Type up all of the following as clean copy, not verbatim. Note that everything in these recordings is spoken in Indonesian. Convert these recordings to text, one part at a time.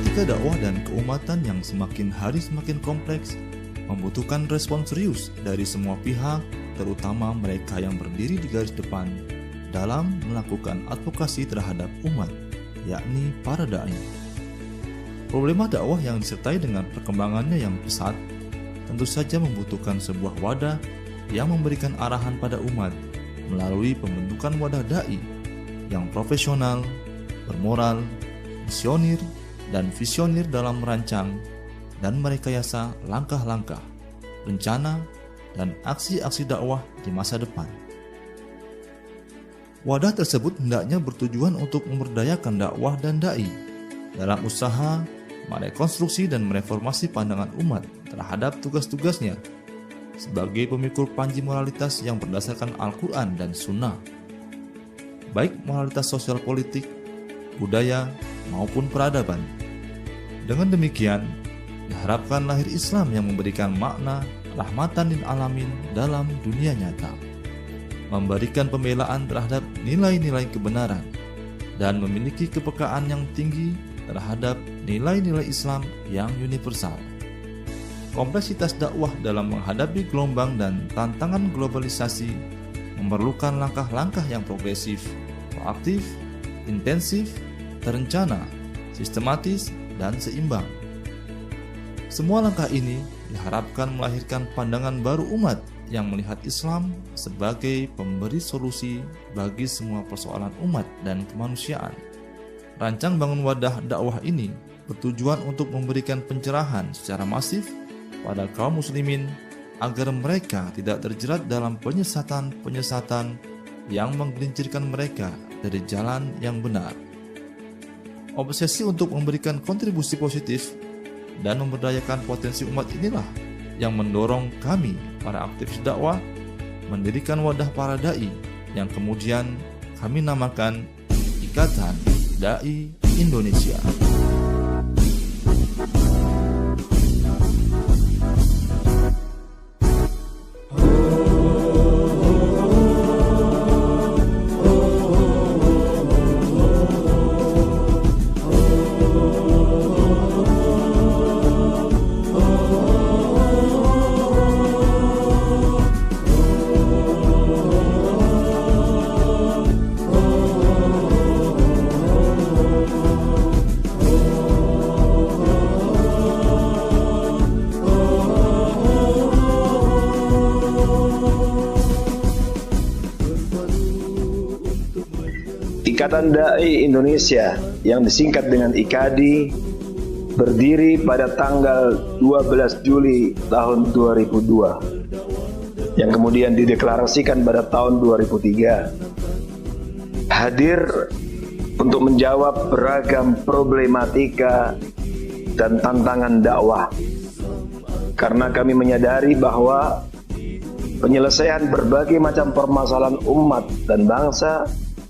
Problematika dakwah dan keumatan yang semakin hari semakin kompleks membutuhkan respon serius dari semua pihak, terutama mereka yang berdiri di garis depan dalam melakukan advokasi terhadap umat, yakni para dai. Problema dakwah yang disertai dengan perkembangannya yang pesat tentu saja membutuhkan sebuah wadah yang memberikan arahan pada umat melalui pembentukan wadah dai yang profesional, bermoral, misionir, dan visioner dalam merancang dan merekayasa langkah-langkah, rencana, dan aksi-aksi dakwah di masa depan. Wadah tersebut hendaknya bertujuan untuk memberdayakan dakwah dan dai dalam usaha merekonstruksi dan mereformasi pandangan umat terhadap tugas-tugasnya sebagai pemikul panji moralitas yang berdasarkan Al-Quran dan Sunnah, baik moralitas sosial politik, budaya, maupun peradaban. Dengan demikian, diharapkan lahir Islam yang memberikan makna rahmatan lil alamin dalam dunia nyata, memberikan pembelaan terhadap nilai-nilai kebenaran, dan memiliki kepekaan yang tinggi terhadap nilai-nilai Islam yang universal. Kompleksitas dakwah dalam menghadapi gelombang dan tantangan globalisasi memerlukan langkah-langkah yang progresif, proaktif, intensif, terencana, sistematis, dan seimbang. Semua langkah ini diharapkan melahirkan pandangan baru umat yang melihat Islam sebagai pemberi solusi bagi semua persoalan umat dan kemanusiaan. Rancang bangun wadah dakwah ini bertujuan untuk memberikan pencerahan secara masif pada kaum muslimin agar mereka tidak terjerat dalam penyesatan-penyesatan yang menggelincirkan mereka dari jalan yang benar. Obsesi untuk memberikan kontribusi positif dan memberdayakan potensi umat inilah yang mendorong kami, para aktivis dakwah, mendirikan wadah para dai yang kemudian kami namakan Ikatan Dai Indonesia. Ikatan Dai Indonesia yang disingkat dengan IKADI berdiri pada tanggal 12 Juli tahun 2002 yang kemudian dideklarasikan pada tahun 2003, hadir untuk menjawab beragam problematika dan tantangan dakwah, karena kami menyadari bahwa penyelesaian berbagai macam permasalahan umat dan bangsa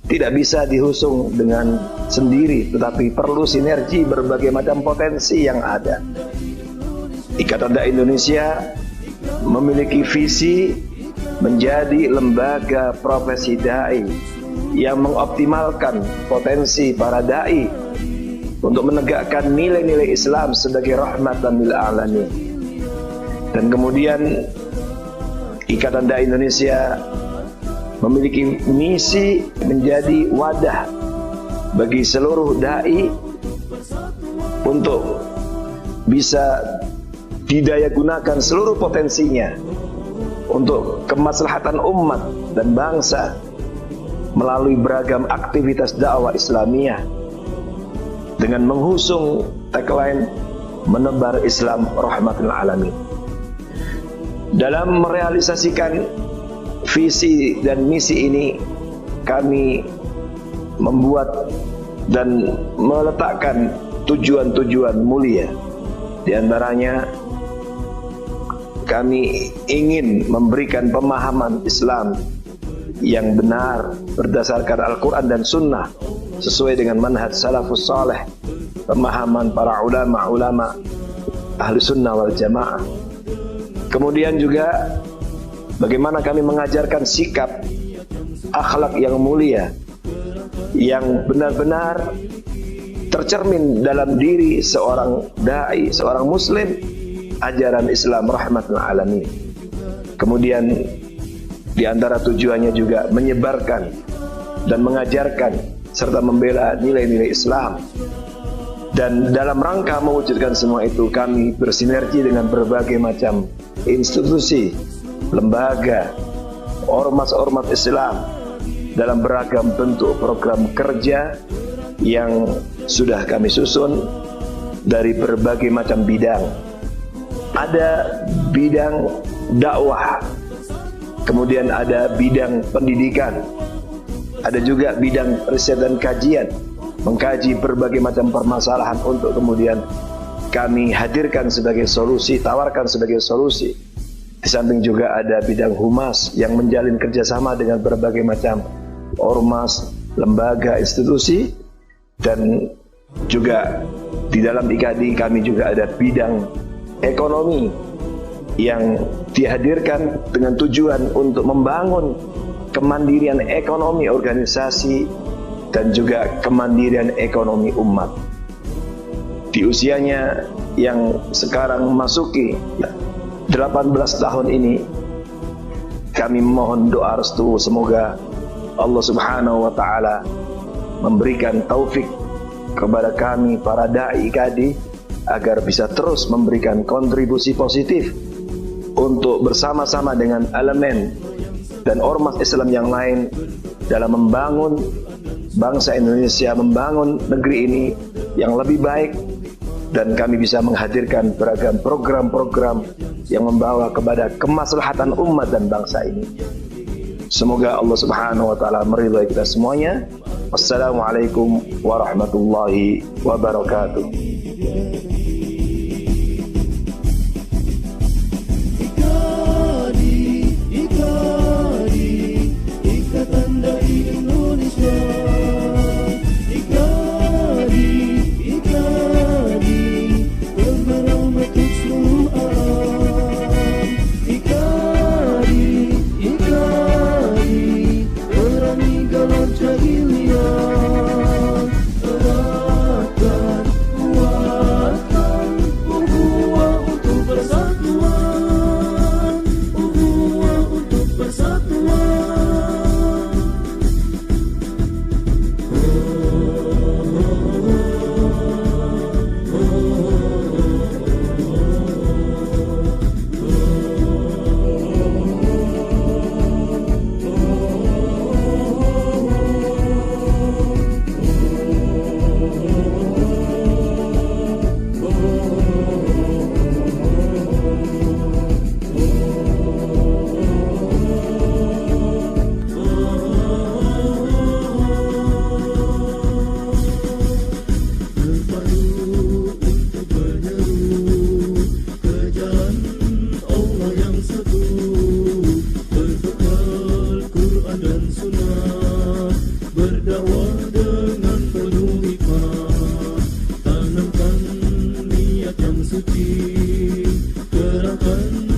tidak bisa dihusung dengan sendiri, tetapi perlu sinergi berbagai macam potensi yang ada. Ikatan Dai Indonesia memiliki visi menjadi lembaga profesi dai yang mengoptimalkan potensi para dai untuk menegakkan nilai-nilai Islam sebagai rahmatan lil alamin. Dan kemudian Ikatan Dai Indonesia memiliki misi menjadi wadah bagi seluruh dai untuk bisa didaya gunakan seluruh potensinya untuk kemaslahatan umat dan bangsa melalui beragam aktivitas dakwah Islamiyah dengan menghusung tagline menebar Islam rahmatul alamin. Dalam merealisasikan visi dan misi ini, kami membuat dan meletakkan tujuan-tujuan mulia. Di antaranya, kami ingin memberikan pemahaman Islam yang benar berdasarkan Al-Quran dan Sunnah sesuai dengan manhaj salafus saleh, pemahaman para ulama-ulama ahli sunnah wal jamaah. Kemudian juga bagaimana kami mengajarkan sikap akhlak yang mulia, yang benar-benar tercermin dalam diri seorang dai, seorang muslim, ajaran Islam rahmatul alamin. Kemudian di antara tujuannya juga menyebarkan dan mengajarkan serta membela nilai-nilai Islam. Dan dalam rangka mewujudkan semua itu, kami bersinergi dengan berbagai macam institusi, lembaga, ormas-ormas Islam dalam beragam bentuk program kerja yang sudah kami susun dari berbagai macam bidang. Ada bidang dakwah, kemudian ada bidang pendidikan, ada juga bidang riset dan kajian, mengkaji berbagai macam permasalahan untuk kemudian kami hadirkan sebagai solusi, tawarkan sebagai solusi. Di samping juga ada bidang humas yang menjalin kerjasama dengan berbagai macam ormas, lembaga, institusi. Dan juga di dalam IKADI kami juga ada bidang ekonomi yang dihadirkan dengan tujuan untuk membangun kemandirian ekonomi organisasi dan juga kemandirian ekonomi umat. Di usianya yang sekarang memasuki 18 tahun ini, kami mohon doa restu semoga Allah Subhanahu wa taala memberikan taufik kepada kami para dai IKADI agar bisa terus memberikan kontribusi positif untuk bersama-sama dengan elemen dan ormas Islam yang lain dalam membangun bangsa Indonesia, membangun negeri ini yang lebih baik, dan kami bisa menghadirkan beragam program-program yang membawa kepada kemaslahatan umat dan bangsa ini. Semoga Allah Subhanahu wa taala meridhai kita semuanya. Wassalamualaikum warahmatullahi wabarakatuh. Berdakwah dengan penuh hikmah, tanamkan niat yang suci, kerahkan